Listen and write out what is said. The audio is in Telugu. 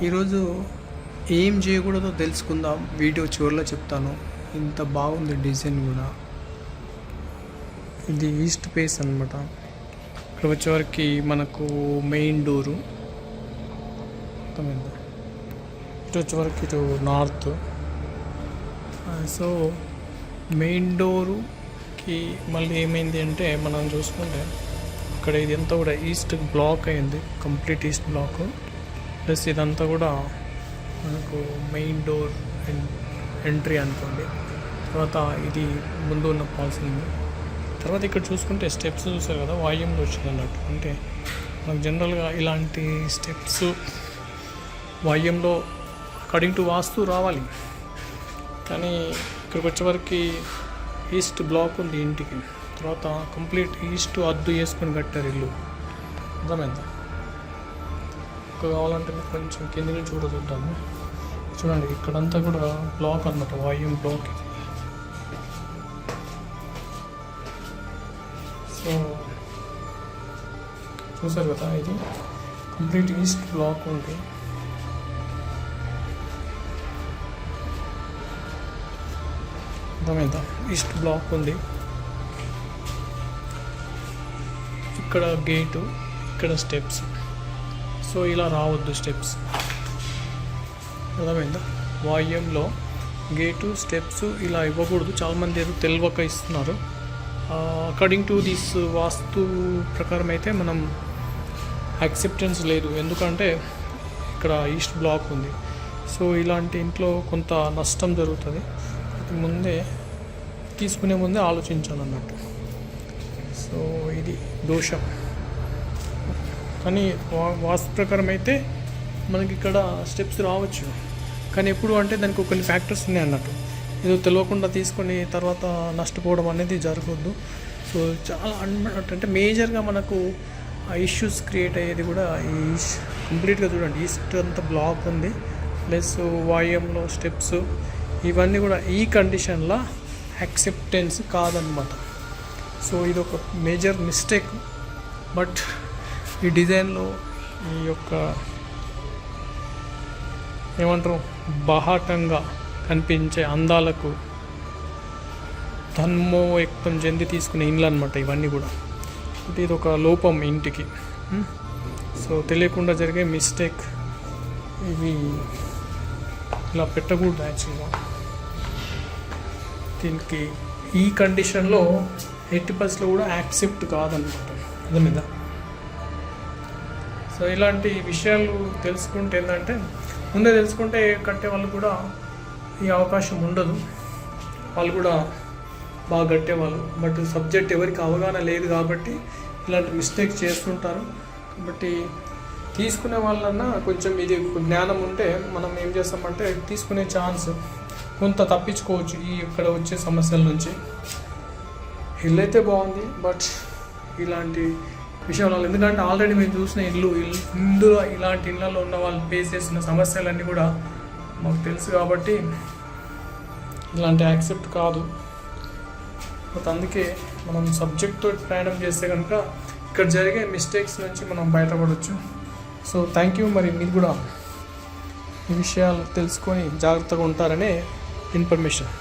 ఈరోజు ఏం చేయకూడదో తెలుసుకుందాం. వీడియో చివరిలో చెప్తాను. ఇంత బాగుంది డిజైన్ కూడా. ఇది ఈస్ట్ ఫేస్ అనమాట. ఇక్కడ వచ్చేవరకు మనకు మెయిన్ డోరు, ఇటు వచ్చేవరకు ఇటు నార్త్. సో మెయిన్ డోరుకి మళ్ళీ ఏమైంది అంటే మనం చూసుకుంటే ఇక్కడ ఇదంతా కూడా ఈస్ట్ బ్లాక్ అయింది, కంప్లీట్ ఈస్ట్ బ్లాక్. ప్లస్ ఇదంతా కూడా మనకు మెయిన్ డోర్ ఎంట్రీ అనుకోండి. తర్వాత ఇది ముందు ఉన్న పాల్సింగ్. తర్వాత ఇక్కడ చూసుకుంటే స్టెప్స్ చూసారు కదా, వాయుంలో వచ్చింది అన్నట్టు. అంటే మనకు జనరల్గా ఇలాంటి స్టెప్స్ వాయుంలో అకార్డింగ్ టు వాస్తు రావాలి. కానీ ఇక్కడికి వచ్చేవరకు ఈస్ట్ బ్లాక్ ఉంది ఇంటికి. తర్వాత కంప్లీట్ ఈస్ట్ అద్దు వేసుకొని కట్టారు ఇల్లు. అర్థమైందా? కావాలంటే కొంచెం కింది నుంచి కూడా చూద్దాము. చూడండి, ఇక్కడంతా కూడా బ్లాక్ అనమాట, వాయుం బ్లాక్. సో చూసారు కదా, ఇది కంప్లీట్ ఈస్ట్ బ్లాక్ ఉంది. అర్థమైందా? ఈస్ట్ బ్లాక్ ఉంది. ఇక్కడ గేటు, ఇక్కడ స్టెప్స్. సో ఇలా రావద్దు స్టెప్స్. అర్థమైందా? వాయుంలో గేటు, స్టెప్స్ ఇలా ఇవ్వకూడదు. చాలామంది ఏదో తెలియక ఇస్తున్నారు. అకార్డింగ్ టు దిస్ వాస్తు ప్రకారం అయితే మనం యాక్సెప్టెన్స్ లేదు. ఎందుకంటే ఇక్కడ ఈస్ట్ బ్లాక్ ఉంది. సో ఇలాంటి ఇంట్లో కొంత నష్టం జరుగుతుంది. ముందే తీసుకునే ముందే ఆలోచించాలన్నట్టు. సో ఇది దోషం. కానీ వాస్తు ప్రకారం అయితే మనకి ఇక్కడ స్టెప్స్ రావచ్చు. కానీ ఎప్పుడు అంటే దానికి కొన్ని ఫ్యాక్టర్స్ ఉన్నాయి అన్నట్టు. ఏదో తెలియకుండా తీసుకొని తర్వాత నష్టపోవడం అనేది జరగద్దు. సో చాలా అంటే మేజర్గా మనకు ఇష్యూస్ క్రియేట్ అయ్యేది కూడా ఈ కంప్లీట్గా చూడండి, ఈస్ట్ అంతా బ్లాక్ ఉంది. ప్లస్ వాయుంలో స్టెప్స్ ఇవన్నీ కూడా ఈ కండిషన్లో యాక్సెప్టెన్స్ కాదనమాట. సో ఇది ఒక మేజర్ మిస్టేక్. బట్ ఈ డిజైన్లో ఈ యొక్క ఏమంటారు, బాహాటంగా కనిపించే అందాలకు తన్మోక్తం చెంది తీసుకునే ఇండ్లు అనమాట ఇవన్నీ కూడా. అంటే ఇది ఒక లోపం ఇంటికి. సో తెలియకుండా జరిగే మిస్టేక్. ఇవి ఇలా పెట్టకూడదు యాక్చువల్గా. దీనికి ఈ కండిషన్లో 80% కూడా యాక్సెప్ట్ కాదనమాట. అర్థమైందా? సో ఇలాంటి విషయాలు తెలుసుకుంటే ఏంటంటే, ముందే తెలుసుకుంటే కట్టే వాళ్ళు కూడా ఈ అవకాశం ఉండదు. వాళ్ళు కూడా బాగా కట్టేవాళ్ళు. బట్ సబ్జెక్ట్ ఎవరికి అవగాహన లేదు కాబట్టి ఇలాంటి మిస్టేక్స్ చేస్తుంటారు. కాబట్టి తీసుకునే వాళ్ళన్నా కొంచెం ఇది జ్ఞానం ఉంటే మనం ఏం చేస్తామంటే తీసుకునే ఛాన్స్ కొంత తప్పించుకోవచ్చు ఈ ఇక్కడ వచ్చే సమస్యల నుంచి. ఇల్లు అయితే బాగుంది, బట్ ఇలాంటి విషయంలో, ఎందుకంటే ఆల్రెడీ మేము చూసిన ఇందులో ఇలాంటి ఇళ్ళలో ఉన్న వాళ్ళు ఫేస్ చేసిన సమస్యలన్నీ కూడా మాకు తెలుసు. కాబట్టి ఇలాంటి యాక్సెప్ట్ కాదు. అందుకే మనం సబ్జెక్ట్తో ప్రయాణం చేస్తే కనుక ఇక్కడ జరిగే మిస్టేక్స్ నుంచి మనం బయటపడవచ్చు. So thank you. మరి మీరు కూడా ఈ విషయాలు తెలుసుకొని జాగ్రత్తగా ఉంటారనే ఇన్ఫర్మేషన్.